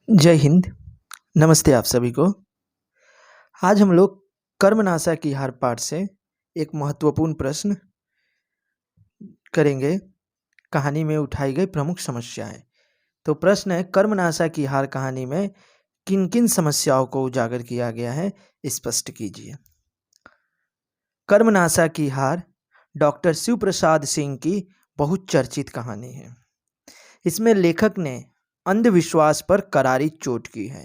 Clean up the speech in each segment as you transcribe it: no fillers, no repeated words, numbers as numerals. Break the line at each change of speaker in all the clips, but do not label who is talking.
जय हिंद। नमस्ते आप सभी को। आज हम लोग कर्मनाशा की हार पाठ से एक महत्वपूर्ण प्रश्न करेंगे। कहानी में उठाई गई प्रमुख समस्याएं। तो प्रश्न है, कर्मनाशा की हार कहानी में किन किन समस्याओं को उजागर किया गया है, स्पष्ट कीजिए। कर्मनाशा की हार डॉक्टर शिव प्रसाद सिंह की बहुत चर्चित कहानी है। इसमें लेखक ने अंधविश्वास पर करारी चोट की है।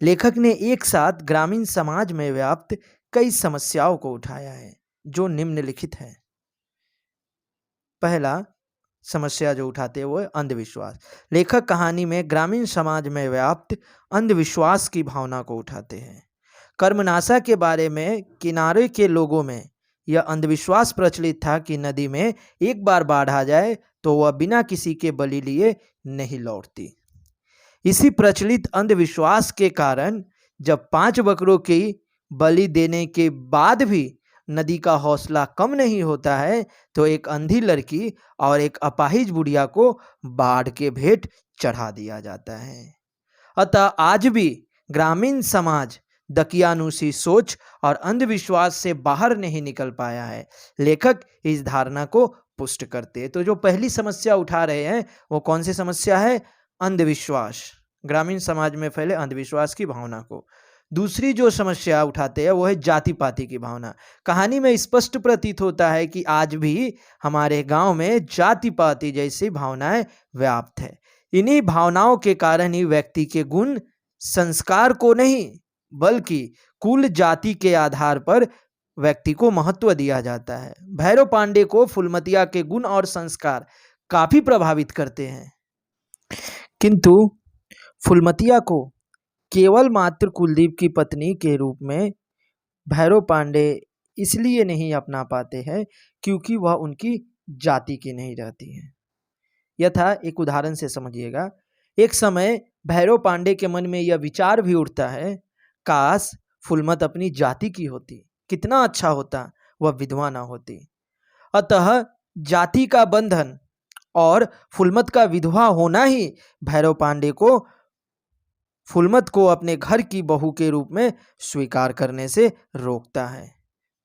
लेखक ने एक साथ ग्रामीण समाज में व्याप्त कई समस्याओं को उठाया है, जो निम्नलिखित है। पहला समस्या जो उठाते हैं वो है अंधविश्वास। लेखक कहानी में ग्रामीण समाज में व्याप्त अंधविश्वास की भावना को उठाते हैं। कर्मनाशा के बारे में किनारे के लोगों में यह अंधविश्वास प्रचलित था कि नदी में एक बार बाढ़ आ जाए तो वह बिना किसी के बलि लिए नहीं लौटती। इसी प्रचलित अंधविश्वास के कारण जब 5 बकरों की बलि देने के बाद भी नदी का हौसला कम नहीं होता है, तो एक अंधी लड़की और एक अपाहिज बुढ़िया को बाढ़ के भेंट चढ़ा दिया जाता है। अतः आज भी ग्रामीण समाज दकियानुसी सोच और अंधविश्वास से बाहर नहीं निकल पाया है। लेखक इस धारणा को पुष्ट करते हैं। तो जो पहली समस्या उठा रहे हैं वो कौन सी समस्या है? अंधविश्वास, ग्रामीण समाज में फैले अंधविश्वास की भावना को। दूसरी जो समस्या उठाते हैं वो है जाति पाति की भावना। कहानी में स्पष्ट प्रतीत होता है कि आज भी हमारे गांव में जाति पाति जैसी भावनाएं व्याप्त है। इन्हीं भावनाओं के कारण ही व्यक्ति के गुण संस्कार को नहीं बल्कि कुल जाति के आधार पर व्यक्ति को महत्व दिया जाता है। भैरव पांडे को फूलमतिया के गुण और संस्कार काफी प्रभावित करते हैं, किंतु फूलमतिया को केवल मात्र कुलदीप की पत्नी के रूप में भैरव पांडे इसलिए नहीं अपना पाते हैं क्योंकि वह उनकी जाति की नहीं रहती है। यथा एक उदाहरण से समझिएगा। एक समय भैरव पांडे के मन में यह विचार भी उठता है, काश फूलमत अपनी जाति की होती, कितना अच्छा होता वह विधवा ना होती। अतः जाति का बंधन और फूलमत का विधवा होना ही भैरव पांडे को फूलमत को अपने घर की बहू के रूप में स्वीकार करने से रोकता है।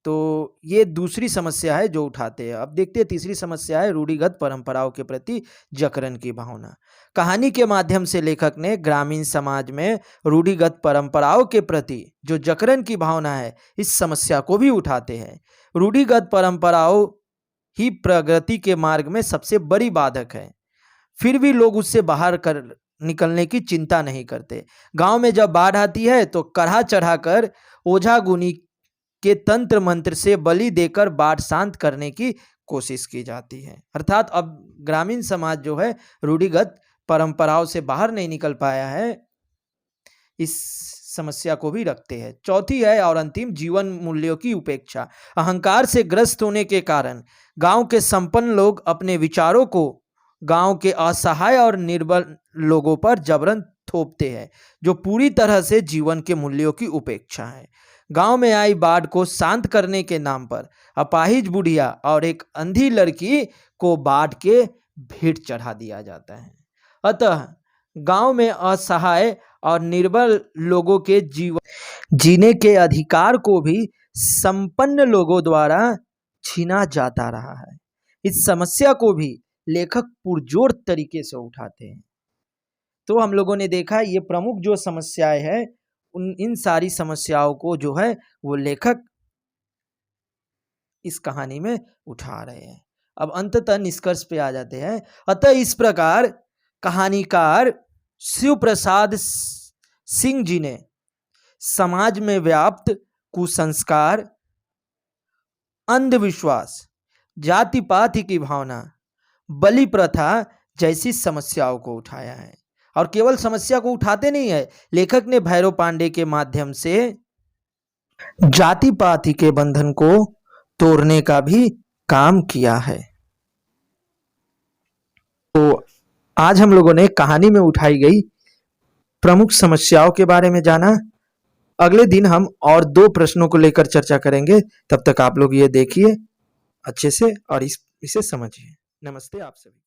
तो ये दूसरी समस्या है जो उठाते हैं। अब देखते हैं तीसरी समस्या है रूढ़िगत परंपराओं के प्रति जकड़न की भावना। कहानी के माध्यम से लेखक ने ग्रामीण समाज में रूढ़िगत परंपराओं के प्रति जो जकड़न की भावना है, इस समस्या को भी उठाते हैं। रूढ़िगत परंपराओं ही प्रगति के मार्ग में सबसे बड़ी बाधक है, फिर भी लोग उससे बाहर निकलने की चिंता नहीं करते। गांव में जब बाढ़ आती है तो कढ़ा चढ़ाकर ओझा गुनी के तंत्र मंत्र से बलि देकर बाढ़ शांत करने की कोशिश की जाती है। अर्थात अब ग्रामीण समाज जो है रूढ़िगत परंपराओं से बाहर नहीं निकल पाया है, इस समस्या को भी रखते हैं। चौथी है और अंतिम, जीवन मूल्यों की उपेक्षा। अहंकार से ग्रस्त होने के कारण गांव के संपन्न लोग अपने विचारों को गांव के असहाय और निर्बल लोगों पर जबरन थोपते हैं, जो पूरी तरह से जीवन के मूल्यों की उपेक्षा है। गांव में आई बाढ़ को शांत करने के नाम पर अपाहिज बुढ़िया और एक अंधी लड़की को बाढ़ के भेंट चढ़ा दिया जाता है। अतः गांव में असहाय और निर्बल लोगों के जीवन जीने के अधिकार को भी संपन्न लोगों द्वारा छीना जाता रहा है। इस समस्या को भी लेखक पुरजोर तरीके से उठाते हैं। तो हम लोगों ने देखा ये प्रमुख जो समस्याएं हैं, इन सारी समस्याओं को जो है वो लेखक इस कहानी में उठा रहे हैं। अब अंततः निष्कर्ष पे आ जाते हैं। अतः इस प्रकार कहानीकार शिव प्रसाद सिंह जी ने समाज में व्याप्त कुसंस्कार, अंधविश्वास, जाति पाति की भावना, बलि प्रथा जैसी समस्याओं को उठाया है। और केवल समस्या को उठाते नहीं है, लेखक ने भैरव पांडे के माध्यम से जाति पाति के बंधन को तोड़ने का भी काम किया है। तो आज हम लोगों ने कहानी में उठाई गई प्रमुख समस्याओं के बारे में जाना। अगले दिन हम और 2 प्रश्नों को लेकर चर्चा करेंगे। तब तक आप लोग ये देखिए अच्छे से और इसे समझिए। नमस्ते आप सभी।